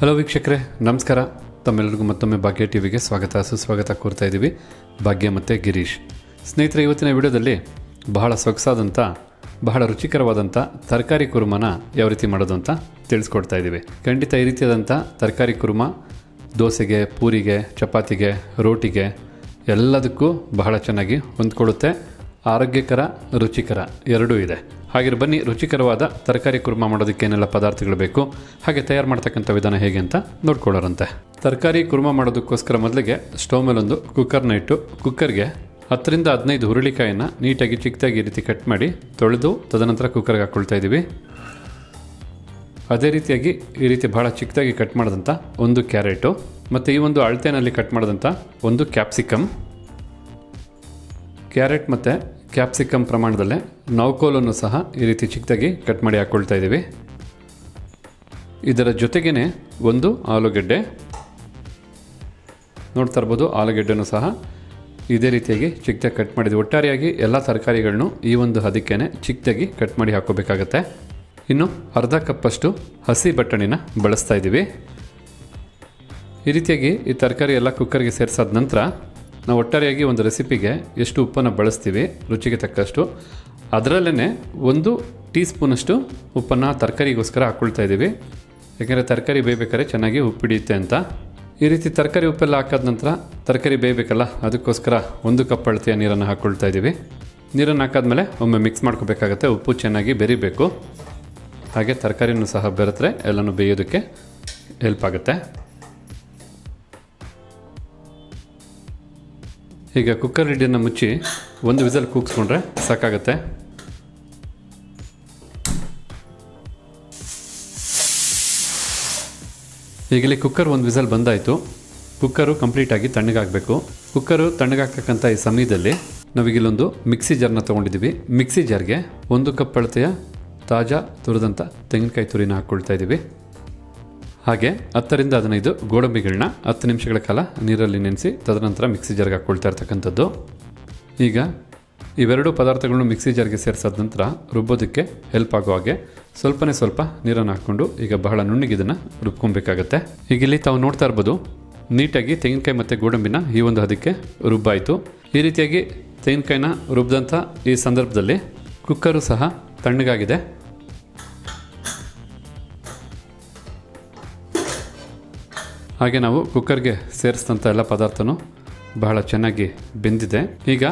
Hello ವೀಕ್ಷಕರೇ, ನಮಸ್ಕಾರ. ತಮ್ಮೆಲ್ಲರಿಗೂ ಮತ್ತೊಮ್ಮೆ ಭಾಗ್ಯ ಟಿವಿಗೆ ಸ್ವಾಗತ ಸುಸ್ವಾಗತ ಕೋರ್ತಾ ಇದ್ದೀವಿ. ಭಾಗ್ಯ ಮತ್ತು ಗಿರೀಶ್. ಸ್ನೇಹಿತರೆ, ಇವತ್ತಿನ ವಿಡಿಯೋದಲ್ಲಿ ಬಹಳ ಸೊಗಸಾದಂಥ ಬಹಳ ರುಚಿಕರವಾದಂಥ ತರಕಾರಿ ಕುರ್ಮನ ಯಾವ ರೀತಿ ಮಾಡೋದು ಅಂತ ತಿಳಿಸ್ಕೊಡ್ತಾ ಇದ್ದೀವಿ. ಖಂಡಿತ ಈ ರೀತಿಯಾದಂಥ ತರಕಾರಿ ಕುರ್ಮ ದೋಸೆಗೆ, ಪೂರಿಗೆ, ಚಪಾತಿಗೆ, ರೋಟಿಗೆ ಎಲ್ಲದಕ್ಕೂ ಬಹಳ ಚೆನ್ನಾಗಿ ಹೊಂದ್ಕೊಳ್ಳುತ್ತೆ. ಆರೋಗ್ಯಕರ, ರುಚಿಕರ ಎರಡೂ ಇದೆ. ಹಾಗೆ ಬನ್ನಿ, ರುಚಿಕರವಾದ ತರಕಾರಿ ಕುರ್ಮ ಮಾಡೋದಕ್ಕೆ ಏನೆಲ್ಲ ಪದಾರ್ಥಗಳು ಬೇಕು, ಹಾಗೆ ತಯಾರು ಮಾಡ್ತಕ್ಕಂಥ ವಿಧಾನ ಹೇಗೆ ಅಂತ ನೋಡ್ಕೊಳ್ಳೋರಂತೆ. ತರಕಾರಿ ಕುರ್ಮ ಮಾಡೋದಕ್ಕೋಸ್ಕರ ಮೊದಲಿಗೆ ಸ್ಟವ್ ಮೇಲೊಂದು ಕುಕ್ಕರ್ನ ಇಟ್ಟು ಕುಕ್ಕರ್ಗೆ 10 ರಿಂದ 15 ಹುರುಳಿಕಾಯನ್ನು ನೀಟಾಗಿ ಚಿಕ್ಕದಾಗಿ ಈ ರೀತಿ ಕಟ್ ಮಾಡಿ ತೊಳೆದು ತದನಂತರ ಕುಕ್ಕರ್ಗೆ ಹಾಕ್ಕೊಳ್ತಾ ಇದ್ದೀವಿ. ಅದೇ ರೀತಿಯಾಗಿ ಈ ರೀತಿ ಬಹಳ ಚಿಕ್ಕದಾಗಿ ಕಟ್ ಮಾಡಿದಂಥ ಒಂದು ಕ್ಯಾರೆಟು ಮತ್ತು ಈ ಒಂದು ಅಳತೆನಲ್ಲಿ ಕಟ್ ಮಾಡಿದಂಥ ಒಂದು ಕ್ಯಾಪ್ಸಿಕಮ್. ಕ್ಯಾರೆಟ್ ಮತ್ತು ಕ್ಯಾಪ್ಸಿಕಮ್ ಪ್ರಮಾಣದಲ್ಲೇ ನೌಕೋಲನ್ನು ಸಹ ಈ ರೀತಿ ಚಿಕ್ಕದಾಗಿ ಕಟ್ ಮಾಡಿ ಹಾಕ್ಕೊಳ್ತಾ ಇದ್ದೀವಿ. ಇದರ ಜೊತೆಗೇ ಒಂದು ಆಲೂಗಡ್ಡೆ ನೋಡ್ತಾ ಇರ್ಬೋದು. ಆಲೂಗಡ್ಡೆನೂ ಸಹ ಇದೇ ರೀತಿಯಾಗಿ ಚಿಕ್ಕದಾಗಿ ಕಟ್ ಮಾಡಿದ್ವಿ. ಒಟ್ಟಾರೆಯಾಗಿ ಎಲ್ಲ ತರಕಾರಿಗಳನ್ನು ಈ ಒಂದು ಹದಕ್ಕೇ ಚಿಕ್ಕದಾಗಿ ಕಟ್ ಮಾಡಿ ಹಾಕೋಬೇಕಾಗತ್ತೆ. ಇನ್ನು ಅರ್ಧ ಕಪ್ಪಷ್ಟು ಹಸಿ ಬಟಾಣಿನ ಬಳಸ್ತಾ ಇದ್ದೀವಿ. ಈ ರೀತಿಯಾಗಿ ಈ ತರಕಾರಿ ಎಲ್ಲ ಕುಕ್ಕರ್ಗೆ ಸೇರಿಸಾದ ನಂತರ ನಾವು ಒಟ್ಟಾರೆಯಾಗಿ ಒಂದು ರೆಸಿಪಿಗೆ ಎಷ್ಟು ಉಪ್ಪನ್ನು ಬಳಸ್ತೀವಿ ರುಚಿಗೆ ತಕ್ಕಷ್ಟು, ಅದರಲ್ಲೇ 1 ಟೀ ಸ್ಪೂನಷ್ಟು ಉಪ್ಪನ್ನು ತರಕಾರಿಗೋಸ್ಕರ ಹಾಕ್ಕೊಳ್ತಾ ಇದ್ದೀವಿ. ಯಾಕೆಂದರೆ ತರಕಾರಿ ಬೇಯಬೇಕಾದ್ರೆ ಚೆನ್ನಾಗಿ ಉಪ್ಪು ಹಿಡಿಯುತ್ತೆ ಅಂತ. ಈ ರೀತಿ ತರಕಾರಿ ಉಪ್ಪೆಲ್ಲ ಹಾಕಾದ ನಂತರ ತರಕಾರಿ ಬೇಯಬೇಕಲ್ಲ, ಅದಕ್ಕೋಸ್ಕರ 1 ಕಪ್ ಅಳತೆಯ ನೀರನ್ನು ಹಾಕ್ಕೊಳ್ತಾ ಇದ್ದೀವಿ. ನೀರನ್ನು ಹಾಕಾದ್ಮೇಲೆ ಒಮ್ಮೆ ಮಿಕ್ಸ್ ಮಾಡ್ಕೋಬೇಕಾಗತ್ತೆ. ಉಪ್ಪು ಚೆನ್ನಾಗಿ ಬೆರಿಬೇಕು. ಹಾಗೆ ತರಕಾರಿನೂ ಸಹ ಬೆರೆತ್ರೆ ಎಲ್ಲನೂ ಬೇಯೋದಕ್ಕೆ ಹೆಲ್ಪ್ ಆಗುತ್ತೆ. ಈಗ ಕುಕ್ಕರ್ ಲಿಡ್ಡನ್ನು ಮುಚ್ಚಿ 1 ವಿಸಲ್ ಕೂಗಿಸ್ಕೊಂಡ್ರೆ ಸಾಕಾಗತ್ತೆ. ಈಗಲೇ ಕುಕ್ಕರ್ 1 ವಿಸಲ್ ಬಂದಾಯಿತು. ಕುಕ್ಕರು ಕಂಪ್ಲೀಟಾಗಿ ತಣ್ಣಗಾಗಬೇಕು. ಕುಕ್ಕರು ತಣ್ಣಗಾಗ್ತಕ್ಕಂಥ ಈ ಸಮಯದಲ್ಲಿ ನಾವೀಗಿಲ್ಲೊಂದು ಮಿಕ್ಸಿ ಜಾರ್ನ ತೊಗೊಂಡಿದ್ದೀವಿ. ಮಿಕ್ಸಿ ಜಾರ್ಗೆ 1 ಕಪ್ ಅಳತೆಯ ತಾಜಾ ತುರಿದಂಥ ತೆಂಗಿನಕಾಯಿ ತುರಿನ ಹಾಕ್ಕೊಳ್ತಾ ಇದ್ದೀವಿ. ಹಾಗೆ 10 ರಿಂದ 15 ಗೋಡಂಬಿಗಳನ್ನ 10 ನಿಮಿಷಗಳ ಕಾಲ ನೀರಲ್ಲಿ ನೆನೆಸಿ ತದನಂತರ ಮಿಕ್ಸಿ ಜಾರ್ಗೆ ಹಾಕ್ಕೊಳ್ತಾ ಇರ್ತಕ್ಕಂಥದ್ದು. ಈಗ ಇವೆರಡು ಪದಾರ್ಥಗಳನ್ನು ಮಿಕ್ಸಿ ಜಾರ್ಗೆ ಸೇರಿಸಾದ ನಂತರ ರುಬ್ಬೋದಕ್ಕೆ ಹೆಲ್ಪ್ ಆಗೋ ಹಾಗೆ ಸ್ವಲ್ಪ ನೀರನ್ನು ಹಾಕ್ಕೊಂಡು ಈಗ ಬಹಳ ನುಣ್ಣಗೆ ಇದನ್ನು ರುಬ್ಕೊಬೇಕಾಗತ್ತೆ. ಈಗ ಇಲ್ಲಿ ತಾವು ನೋಡ್ತಾ ಇರ್ಬೋದು, ನೀಟಾಗಿ ತೆಂಗಿನಕಾಯಿ ಮತ್ತು ಗೋಡಂಬಿನ ಈ ಒಂದು ಹದಕ್ಕೆ ರುಬ್ಬಾಯಿತು. ಈ ರೀತಿಯಾಗಿ ತೆಂಗಿನಕಾಯಿನ ರುಬ್ಬಿದಂಥ ಈ ಸಂದರ್ಭದಲ್ಲಿ ಕುಕ್ಕರು ಸಹ ತಣ್ಣಗಾಗಿದೆ. ಹಾಗೆ ನಾವು ಕುಕ್ಕರ್ಗೆ ಸೇರಿಸಿದಂಥ ಎಲ್ಲ ಪದಾರ್ಥನೂ ಬಹಳ ಚೆನ್ನಾಗಿ ಬೆಂದಿದೆ. ಈಗ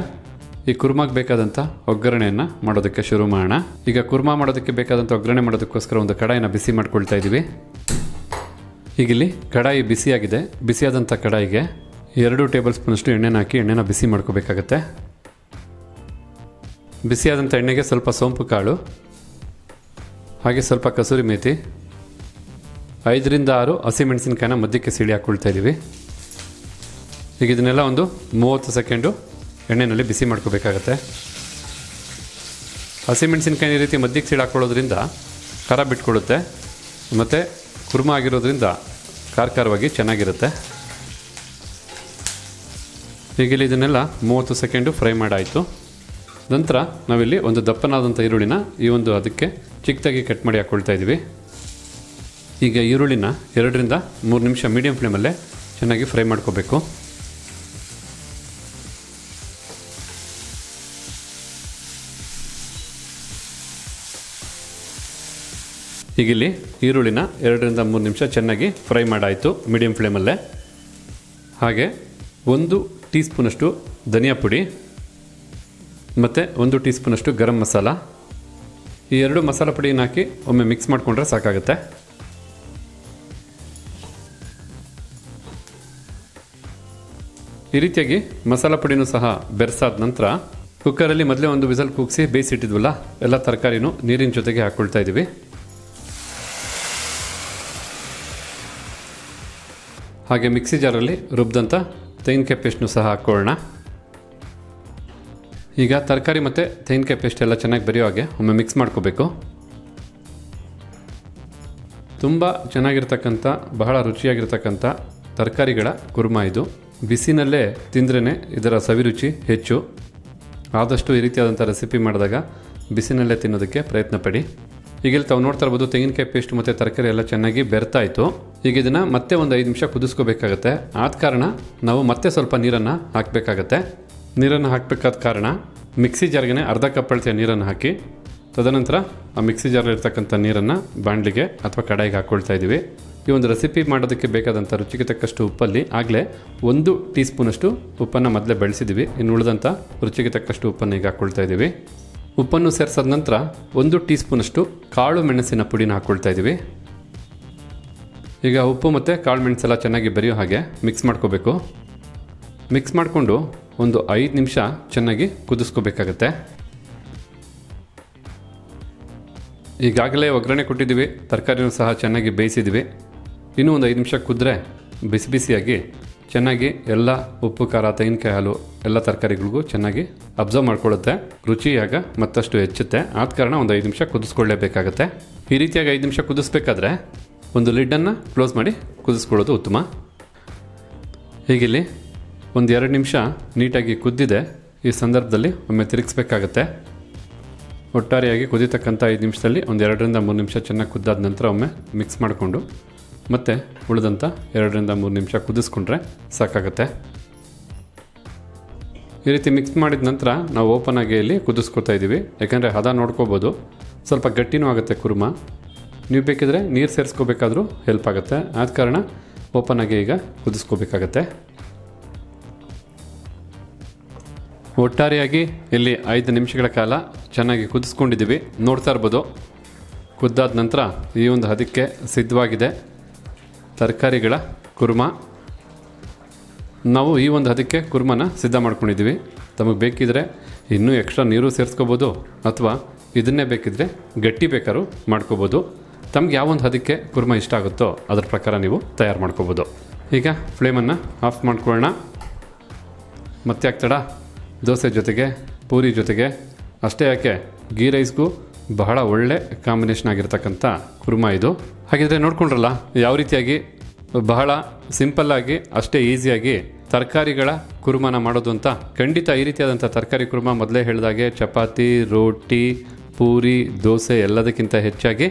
ಈ ಕುರ್ಮಾಗೆ ಬೇಕಾದಂಥ ಒಗ್ಗರಣೆಯನ್ನು ಮಾಡೋದಕ್ಕೆ ಶುರು ಮಾಡೋಣ. ಈಗ ಕುರ್ಮಾ ಮಾಡೋದಕ್ಕೆ ಬೇಕಾದಂಥ ಒಗ್ಗರಣೆ ಮಾಡೋದಕ್ಕೋಸ್ಕರ ಒಂದು ಕಡಾಯಿನ ಬಿಸಿ ಮಾಡ್ಕೊಳ್ತಾ ಇದ್ದೀವಿ. ಈಗಿಲ್ಲಿ ಕಡಾಯಿ ಬಿಸಿಯಾಗಿದೆ. ಬಿಸಿಯಾದಂಥ ಕಡಾಯಿಗೆ 2 ಟೇಬಲ್ ಸ್ಪೂನಷ್ಟು ಎಣ್ಣೆನ ಹಾಕಿ ಎಣ್ಣೆನ ಬಿಸಿ ಮಾಡ್ಕೋಬೇಕಾಗತ್ತೆ. ಬಿಸಿಯಾದಂಥ ಎಣ್ಣೆಗೆ ಸ್ವಲ್ಪ ಸೋಂಪು ಕಾಳು, ಹಾಗೆ ಸ್ವಲ್ಪ ಕಸೂರಿ ಮೇಥಿ, 5 ರಿಂದ 6 ಹಸಿಮೆಣಸಿನಕಾಯಿನ ಮಧ್ಯಕ್ಕೆ ಸಿಡಿ ಹಾಕ್ಕೊಳ್ತಾ ಇದ್ದೀವಿ. ಈಗ ಇದನ್ನೆಲ್ಲ ಒಂದು 30 ಸೆಕೆಂಡು ಎಣ್ಣೆಯಲ್ಲಿ ಬಿಸಿ ಮಾಡ್ಕೋಬೇಕಾಗತ್ತೆ. ಹಸಿಮೆಣಸಿನಕಾಯಿ ಈ ರೀತಿ ಮಧ್ಯಕ್ಕೆ ಸಿಡಿ ಹಾಕ್ಕೊಳ್ಳೋದ್ರಿಂದ ಖಾರ ಬಿಟ್ಕೊಳ್ಳುತ್ತೆ ಮತ್ತು ಕುರ್ಮ ಆಗಿರೋದ್ರಿಂದ ಖಾರವಾಗಿ ಚೆನ್ನಾಗಿರುತ್ತೆ. ಈಗ ಇಲ್ಲಿ ಇದನ್ನೆಲ್ಲ 30 ಸೆಕೆಂಡು ಫ್ರೈ ಮಾಡಾಯಿತು. ನಂತರ ನಾವಿಲ್ಲಿ ಒಂದು ದಪ್ಪನಾದಂಥ ಈರುಳ್ಳಿನ ಈ ಒಂದು ಅದಕ್ಕೆ ಚಿಕ್ಕದಾಗಿ ಕಟ್ ಮಾಡಿ ಹಾಕ್ಕೊಳ್ತಾ ಇದ್ದೀವಿ. ಈಗ ಈರುಳ್ಳಿನ 2 ರಿಂದ 3 ನಿಮಿಷ ಮೀಡಿಯಂ ಫ್ಲೇಮಲ್ಲೇ ಚೆನ್ನಾಗಿ ಫ್ರೈ ಮಾಡ್ಕೋಬೇಕು. ಈಗಿಲ್ಲಿ ಈರುಳ್ಳಿನ 2 ರಿಂದ 3 ನಿಮಿಷ ಚೆನ್ನಾಗಿ ಫ್ರೈ ಮಾಡಾಯಿತು ಮೀಡಿಯಂ ಫ್ಲೇಮಲ್ಲೇ. ಹಾಗೆ 1 ಟೀ ಸ್ಪೂನಷ್ಟು ಧನಿಯಾ ಪುಡಿ ಮತ್ತು 1 ಟೀ ಸ್ಪೂನಷ್ಟು ಗರಂ ಮಸಾಲ, ಈ 2 ಮಸಾಲ ಪುಡಿನ ಹಾಕಿ ಒಮ್ಮೆ ಮಿಕ್ಸ್ ಮಾಡಿಕೊಂಡ್ರೆ ಸಾಕಾಗುತ್ತೆ. ಈ ರೀತಿಯಾಗಿ ಮಸಾಲ ಪುಡಿನೂ ಸಹ ಬೆರೆಸಾದ ನಂತರ ಕುಕ್ಕರಲ್ಲಿ ಮೊದಲೇ 1 ವಿಸಲ್ ಕೂಗಿಸಿ ಬೇಯಿಸಿಟ್ಟಿದ್ವಲ್ಲ ಎಲ್ಲ ತರಕಾರಿನೂ ನೀರಿನ ಜೊತೆಗೆ ಹಾಕ್ಕೊಳ್ತಾ ಇದ್ದೀವಿ. ಹಾಗೆ ಮಿಕ್ಸಿ ಜಾರಲ್ಲಿ ರುಬ್ಬಿದಂಥ ತೆಂಗಿನಕಾಯಿ ಪೇಸ್ಟ್ನೂ ಸಹ ಹಾಕ್ಕೊಳ್ಳೋಣ. ಈಗ ತರಕಾರಿ ಮತ್ತು ತೆಂಗಿನಕಾಯಿ ಪೇಸ್ಟ್ ಎಲ್ಲ ಚೆನ್ನಾಗಿ ಬೆರೆಯೋ ಹಾಗೆ ಒಮ್ಮೆ ಮಿಕ್ಸ್ ಮಾಡ್ಕೋಬೇಕು. ತುಂಬ ಚೆನ್ನಾಗಿರ್ತಕ್ಕಂಥ ಬಹಳ ರುಚಿಯಾಗಿರ್ತಕ್ಕಂಥ ತರಕಾರಿಗಳ ಕುರ್ಮ ಇದು. ಬಿಸಿನಲ್ಲೇ ತಿಂದ್ರೇ ಇದರ ಸವಿರುಚಿ ಹೆಚ್ಚು. ಆದಷ್ಟು ಈ ರೀತಿಯಾದಂಥ ರೆಸಿಪಿ ಮಾಡಿದಾಗ ಬಿಸಿನಲ್ಲೇ ತಿನ್ನೋದಕ್ಕೆ ಪ್ರಯತ್ನ ಪಡಿ. ಈಗ ಇಲ್ಲಿ ತಾವು ನೋಡ್ತಾ ಇರ್ಬೋದು ತೆಂಗಿನಕಾಯಿ ಪೇಸ್ಟ್ ಮತ್ತು ತರಕಾರಿ ಎಲ್ಲ ಚೆನ್ನಾಗಿ ಬೆರ್ತಾಯಿತು. ಈಗ ಇದನ್ನು ಮತ್ತೆ ಒಂದು 5 ನಿಮಿಷ ಕುದಿಸ್ಕೋಬೇಕಾಗತ್ತೆ. ಆದ ಕಾರಣ ನಾವು ಮತ್ತೆ ಸ್ವಲ್ಪ ನೀರನ್ನು ಹಾಕಬೇಕಾಗತ್ತೆ. ನೀರನ್ನು ಹಾಕಬೇಕಾದ ಕಾರಣ ಮಿಕ್ಸಿ ಜಾರ್ಗೆ ಅರ್ಧ ಕಪ್ ಅಳತೆಯ ನೀರನ್ನು ಹಾಕಿ ತದನಂತರ ಆ ಮಿಕ್ಸಿ ಜಾರಲ್ಲಿರ್ತಕ್ಕಂಥ ನೀರನ್ನು ಬಾಣಲಿಗೆ ಅಥವಾ ಕಡಾಯಿಗೆ ಹಾಕ್ಕೊಳ್ತಾ ಇದ್ದೀವಿ. ಈ ಒಂದು ರೆಸಿಪಿ ಮಾಡೋದಕ್ಕೆ ಬೇಕಾದಂಥ ರುಚಿಗೆ ತಕ್ಕಷ್ಟು ಉಪ್ಪಲ್ಲಿ ಆಗಲೇ 1 ಟೀ ಸ್ಪೂನಷ್ಟು ಉಪ್ಪನ್ನು ಮೊದಲೇ ಬೆಳೆಸಿದ್ದೀವಿ. ಇನ್ನು ಉಳಿದಂಥ ರುಚಿಗೆ ತಕ್ಕಷ್ಟು ಉಪ್ಪನ್ನು ಈಗ ಹಾಕ್ಕೊಳ್ತಾ ಇದ್ದೀವಿ. ಉಪ್ಪನ್ನು ಸೇರಿಸಿದ ನಂತರ 1 ಟೀ ಸ್ಪೂನಷ್ಟು ಕಾಳು ಮೆಣಸಿನ ಪುಡಿನ ಹಾಕ್ಕೊಳ್ತಾ ಇದ್ದೀವಿ. ಈಗ ಉಪ್ಪು ಮತ್ತು ಕಾಳು ಮೆಣಸೆಲ್ಲ ಚೆನ್ನಾಗಿ ಬೆರೆಯೋ ಹಾಗೆ ಮಿಕ್ಸ್ ಮಾಡ್ಕೋಬೇಕು. ಮಿಕ್ಸ್ ಮಾಡಿಕೊಂಡು ಒಂದು 5 ನಿಮಿಷ ಚೆನ್ನಾಗಿ ಕುದಿಸ್ಕೋಬೇಕಾಗತ್ತೆ. ಈಗಾಗಲೇ ಒಗ್ಗರಣೆ ಕೊಟ್ಟಿದ್ದೀವಿ, ತರಕಾರಿನೂ ಸಹ ಚೆನ್ನಾಗಿ ಬೇಯಿಸಿದ್ದೀವಿ. ಇನ್ನೂ ಒಂದು 5 ನಿಮಿಷ ಕುದ್ರೆ ಬಿಸಿ ಬಿಸಿಯಾಗಿ ಚೆನ್ನಾಗಿ ಎಲ್ಲ ಉಪ್ಪು ಖಾರ ತೆಂಗಿನಕಾಯಿ ಹಾಲು ಎಲ್ಲ ತರಕಾರಿಗಳಿಗೂ ಚೆನ್ನಾಗಿ ಅಬ್ಸರ್ವ್ ಮಾಡ್ಕೊಳ್ಳುತ್ತೆ. ರುಚಿಯಾಗ ಮತ್ತಷ್ಟು ಹೆಚ್ಚುತ್ತೆ. ಆದ ಕಾರಣ ಒಂದು 5 ನಿಮಿಷ ಕುದಿಸ್ಕೊಳ್ಳೇಬೇಕಾಗತ್ತೆ. ಈ ರೀತಿಯಾಗಿ 5 ನಿಮಿಷ ಕುದಿಸ್ಬೇಕಾದ್ರೆ ಒಂದು ಲಿಡ್ಡನ್ನು ಕ್ಲೋಸ್ ಮಾಡಿ ಕುದಿಸ್ಕೊಳ್ಳೋದು ಉತ್ತಮ. ಹೀಗಿಲ್ಲಿ ಒಂದು 2 ನಿಮಿಷ ನೀಟಾಗಿ ಕುದ್ದಿದೆ. ಈ ಸಂದರ್ಭದಲ್ಲಿ ಒಮ್ಮೆ ತಿರುಗಿಸ್ಬೇಕಾಗತ್ತೆ. ಒಟ್ಟಾರೆಯಾಗಿ ಕುದಿತಕ್ಕಂಥ 5 ನಿಮಿಷದಲ್ಲಿ ಒಂದು 2ರಿಂದ 3 ನಿಮಿಷ ಚೆನ್ನಾಗಿ ಕುದ್ದಾದ ನಂತರ ಒಮ್ಮೆ ಮಿಕ್ಸ್ ಮಾಡಿಕೊಂಡು ಮತ್ತೆ ಉಳಿದಂಥ 2ರಿಂದ 3 ನಿಮಿಷ ಕುದಿಸ್ಕೊಂಡ್ರೆ ಸಾಕಾಗುತ್ತೆ. ಈ ರೀತಿ ಮಿಕ್ಸ್ ಮಾಡಿದ ನಂತರ ನಾವು ಓಪನ್ ಆಗಿ ಇಲ್ಲಿ ಕುದಿಸ್ಕೊತಾ ಇದ್ದೀವಿ. ಯಾಕಂದರೆ ಹದ ನೋಡ್ಕೋಬೋದು, ಸ್ವಲ್ಪ ಗಟ್ಟಿನೂ ಆಗುತ್ತೆ ಕುರ್ಮ. ನೀವು ಬೇಕಿದ್ರೆ ನೀರು ಸೇರಿಸ್ಕೋಬೇಕಾದ್ರೂ ಹೆಲ್ಪ್ ಆಗುತ್ತೆ. ಆದ ಕಾರಣ ಓಪನ್ ಆಗಿ ಈಗ ಕುದಿಸ್ಕೋಬೇಕಾಗತ್ತೆ. ಒಟ್ಟಾರೆಯಾಗಿ ಇಲ್ಲಿ 5 ನಿಮಿಷಗಳ ಕಾಲ ಚೆನ್ನಾಗಿ ಕುದಿಸ್ಕೊಂಡಿದ್ದೀವಿ. ನೋಡ್ತಾ ಇರ್ಬೋದು, ಕುದ್ದಾದ ನಂತರ ಈ ಒಂದು ಹದಕ್ಕೆ ಸಿದ್ಧವಾಗಿದೆ ತರಕಾರಿಗಳ ಕುರ್ಮ. ನಾವು ಈ ಒಂದು ಹದಕ್ಕೆ ಕುರ್ಮನ ಸಿದ್ಧ ಮಾಡ್ಕೊಂಡಿದ್ದೀವಿ. ತಮಗೆ ಬೇಕಿದ್ರೆ ಇನ್ನೂ ಎಕ್ಸ್ಟ್ರಾ ನೀರು ಸೇರಿಸ್ಕೋಬೋದು ಅಥವಾ ಇದನ್ನೇ ಬೇಕಿದ್ರೆ ಗಟ್ಟಿ ಬೇಕಾದ್ರೂ ಮಾಡ್ಕೋಬೋದು. ತಮ್ಗೆ ಯಾವೊಂದು ಹದಕ್ಕೆ ಕುರ್ಮ ಇಷ್ಟ ಆಗುತ್ತೋ ಅದರ ಪ್ರಕಾರ ನೀವು ತಯಾರು ಮಾಡ್ಕೋಬೋದು. ಈಗ ಫ್ಲೇಮನ್ನು ಆಫ್ ಮಾಡ್ಕೊಳ್ಳೋಣ. ಮತ್ತೆ ಆಗ್ತಡ ದೋಸೆ ಜೊತೆಗೆ ಪೂರಿ ಜೊತೆಗೆ ಅಷ್ಟೇ ಯಾಕೆ ಗೀ ರೈಸ್ಗೂ ಬಹಳ ಒಳ್ಳೆ ಕಾಂಬಿನೇಷನ್ ಆಗಿರ್ತಕ್ಕಂಥ ಕುರ್ಮ ಇದು. ಹಾಗಿದ್ರೆ ನೋಡ್ಕೊಂಡ್ರಲ್ಲ ಯಾವ ರೀತಿಯಾಗಿ ಬಹಳ ಸಿಂಪಲ್ಲಾಗಿ ಅಷ್ಟೇ ಈಸಿಯಾಗಿ ತರಕಾರಿಗಳ ಕುರ್ಮನ ಮಾಡೋದು ಅಂತ. ಖಂಡಿತ ಈ ರೀತಿಯಾದಂಥ ತರಕಾರಿ ಕುರ್ಮ ಮೊದಲೇ ಹೇಳಿದಾಗೆ ಚಪಾತಿ, ರೋಟಿ, ಪೂರಿ, ದೋಸೆ ಎಲ್ಲದಕ್ಕಿಂತ ಹೆಚ್ಚಾಗಿ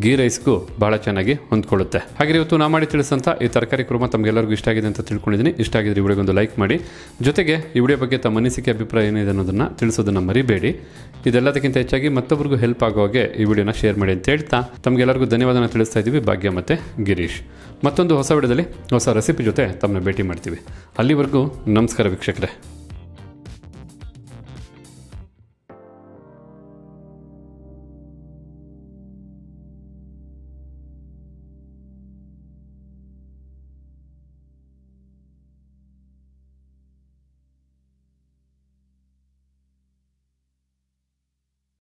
ಗೀ ರೈಸ್ಗೂ ಭಾಳ ಚೆನ್ನಾಗಿ ಹೊಂದ್ಕೊಳ್ಳುತ್ತೆ. ಹಾಗೆ ಇವತ್ತು ನಾ ಮಾಡಿ ತಿಳಿಸಂಥ ಈ ತರಕಾರಿ ಕುರ್ಮ ತಮಗೆಲ್ಲರಿಗೂ ಇಷ್ಟ ಆಗಿದೆ ಅಂತ ತಿಳ್ಕೊಂಡಿದ್ದೀನಿ. ಇಷ್ಟ ಆಗಿದ್ರೆ ಈ ವಿಡಿಯೋಗೊಂದು ಲೈಕ್ ಮಾಡಿ. ಜೊತೆಗೆ ಈ ವಿಡಿಯೋ ಬಗ್ಗೆ ತಮ್ಮ ಅನಿಸಿಕೆ ಅಭಿಪ್ರಾಯ ಏನಿದೆ ಅನ್ನೋದನ್ನು ತಿಳಿಸೋದನ್ನು ಮರಿಬೇಡಿ. ಇದೆಲ್ಲದಕ್ಕಿಂತ ಹೆಚ್ಚಾಗಿ ಮತ್ತೊಬ್ಬರಿಗೂ ಹೆಲ್ಪ್ ಆಗೋ ಹಾಗೆ ಈ ವಿಡಿಯೋನ ಶೇರ್ ಮಾಡಿ ಅಂತ ಹೇಳ್ತಾ ತಮಗೆಲ್ಲರಿಗೂ ಧನ್ಯವಾದನ ತಿಳಿಸ್ತಾ ಇದ್ದೀವಿ. ಭಾಗ್ಯ ಮತ್ತು ಗಿರೀಶ್. ಮತ್ತೊಂದು ಹೊಸ ವಿಡಿಯೋದಲ್ಲಿ ಹೊಸ ರೆಸಿಪಿ ಜೊತೆ ತಮ್ಮನ್ನ ಭೇಟಿ ಮಾಡ್ತೀವಿ. ಅಲ್ಲಿವರೆಗೂ ನಮಸ್ಕಾರ ವೀಕ್ಷಕರೇ.